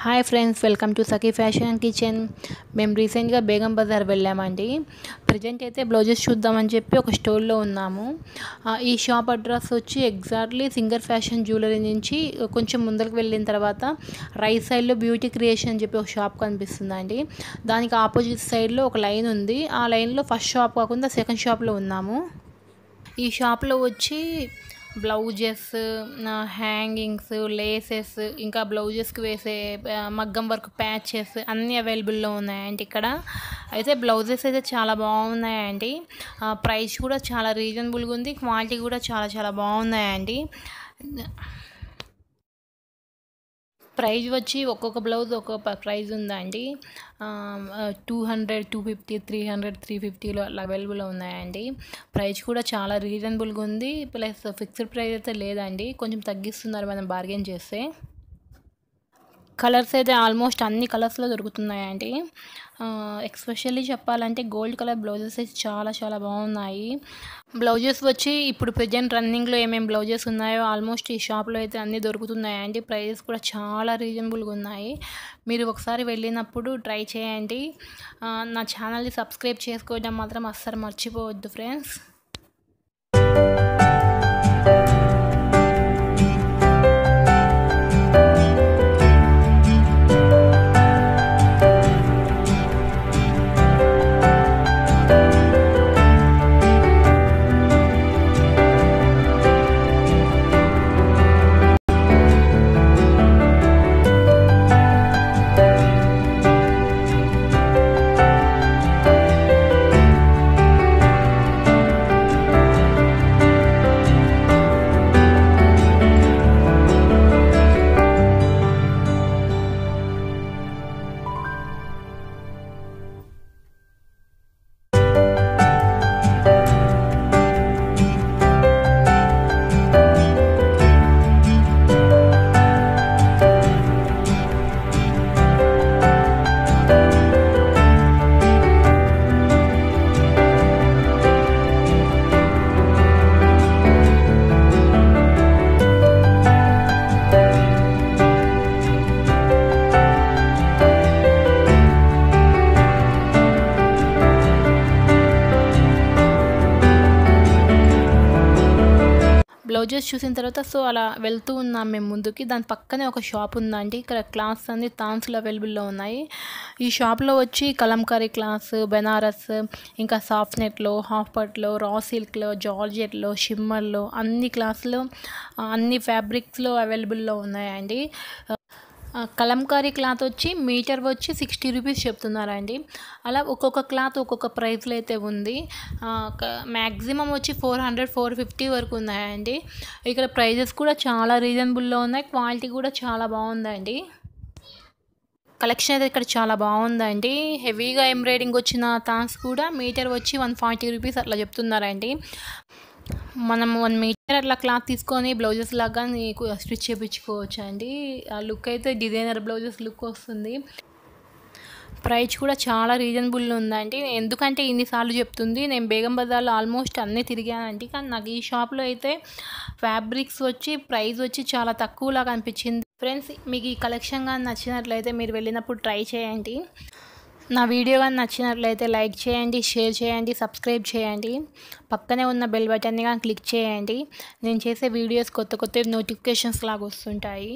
Hi friends, welcome to Sakhi fashion kitchen. మేము రీసెంట్గా బేగం బజార్ వెళ్ళామండి. ప్రజెంట్ అయితే బ్లౌజెస్ చూద్దామని చెప్పి ఒక స్టోర్లో ఉన్నాము. ఈ షాప్ అడ్రస్ వచ్చి ఎగ్జాక్ట్లీ సింగర్ ఫ్యాషన్ జ్యువెలరీ నుంచి కొంచెం ముందరికి వెళ్ళిన తర్వాత రైట్ సైడ్లో బ్యూటీ క్రియేషన్ అని చెప్పి ఒక షాప్ కనిపిస్తుందండి. దానికి ఆపోజిట్ సైడ్లో ఒక లైన్ ఉంది. ఆ లైన్లో ఫస్ట్ షాప్ కాకుండా సెకండ్ షాప్లో ఉన్నాము. ఈ షాప్లో వచ్చి బ్లౌజెస్, హ్యాంగింగ్స్, లేసెస్, ఇంకా బ్లౌజెస్కి వేసే మగ్గం వర్క్ ప్యాచెస్ అన్నీ అవైలబుల్లో ఉన్నాయండి. ఇక్కడ అయితే బ్లౌజెస్ అయితే చాలా బాగున్నాయండి. ప్రైస్ కూడా చాలా రీజనబుల్గా ఉంది. క్వాలిటీ కూడా చాలా చాలా బాగున్నాయండి. ప్రైజ్ వచ్చి ఒక్కొక్క బ్లౌజ్ ఒక్కొక్క ప్రైజ్ ఉందండి. 200, 250, 300, 350లో అలా అవైలబుల్లో ఉన్నాయండి. ప్రైస్ కూడా చాలా రీజనబుల్గా ఉంది. ప్లస్ ఫిక్స్డ్ ప్రైస్ అయితే లేదండి, కొంచెం తగ్గిస్తున్నారు మనం బార్గెన్ చేస్తే. కలర్స్ అయితే ఆల్మోస్ట్ అన్ని కలర్స్లో దొరుకుతున్నాయండి. ఎక్స్పెషల్లీ చెప్పాలంటే గోల్డ్ కలర్ బ్లౌజెస్ అయితే చాలా చాలా బాగున్నాయి. బ్లౌజెస్ వచ్చి ఇప్పుడు ప్రజెంట్ రన్నింగ్లో ఏమేమి బ్లౌజెస్ ఉన్నాయో ఆల్మోస్ట్ ఈ షాప్లో అయితే అన్నీ దొరుకుతున్నాయండి. ప్రైజెస్ కూడా చాలా రీజనబుల్గా ఉన్నాయి. మీరు ఒకసారి వెళ్ళినప్పుడు ట్రై చేయండి. నా ఛానల్ని సబ్స్క్రైబ్ చేసుకోవడం మాత్రం అస్సలు మర్చిపోవద్దు ఫ్రెండ్స్. బ్లౌజెస్ చూసిన తర్వాత అలా వెళ్తూ ఉన్నాం మేము ముందుకి. దాని పక్కనే ఒక షాప్ ఉందండి. ఇక్కడ క్లాత్స్ అన్ని థాన్స్లో అవైలబుల్లో ఉన్నాయి. ఈ షాప్లో వచ్చి కలంకారీ క్లాత్స్, బెనారస్, ఇంకా సాఫ్ట్ నెట్లో, హాఫ్ పట్లో, రా సిల్క్లో, జార్జెట్లో, షిమ్మర్లో అన్ని క్లాత్స్లో అన్ని ఫ్యాబ్రిక్స్లో అవైలబుల్లో ఉన్నాయండి. కలంకారీ క్లాత్ వచ్చి మీటర్ వచ్చి 60 రూపీస్ చెప్తున్నారండి. అలా ఒక్కొక్క క్లాత్ ఒక్కొక్క ప్రైస్లో అయితే ఉంది. మ్యాక్సిమం వచ్చి 400, 450 వరకు ఉన్నాయండి. ఇక్కడ ప్రైజెస్ కూడా చాలా రీజనబుల్లో ఉన్నాయి. క్వాలిటీ కూడా చాలా బాగుందండి. కలెక్షన్ అయితే ఇక్కడ చాలా బాగుందండి. హెవీగా ఎంబ్రాయిడింగ్ వచ్చిన థాన్స్ కూడా మీటర్ వచ్చి 140 రూపీస్ అట్లా చెప్తున్నారండి. మనం 1 మీటర్ అట్లా క్లాత్ తీసుకొని బ్లౌజెస్ లాగా స్టిచ్ చేయించుకోవచ్చు అండి. ఆ లుక్ అయితే డిజైనర్ బ్లౌజెస్ లుక్ వస్తుంది. ప్రైస్ కూడా చాలా రీజనబుల్ ఉందండి. ఎందుకంటే ఇన్నిసార్లు చెప్తుంది, నేను బేగం బజార్లో ఆల్మోస్ట్ అన్నీ తిరిగానండి. కానీ నాకు ఈ షాప్లో అయితే ఫ్యాబ్రిక్స్ వచ్చి ప్రైస్ వచ్చి చాలా తక్కువలాగా అనిపించింది. ఫ్రెండ్స్, మీకు ఈ కలెక్షన్ కానీ నచ్చినట్లయితే మీరు వెళ్ళినప్పుడు ట్రై చేయండి. నా వీడియో కానీ నచ్చినట్లయితే లైక్ చేయండి, షేర్ చేయండి, సబ్స్క్రైబ్ చేయండి. పక్కనే ఉన్న బెల్ బటన్ని కానీ క్లిక్ చేయండి. నేను చేసే వీడియోస్ కొత్త నోటిఫికేషన్స్ లాగా వస్తుంటాయి.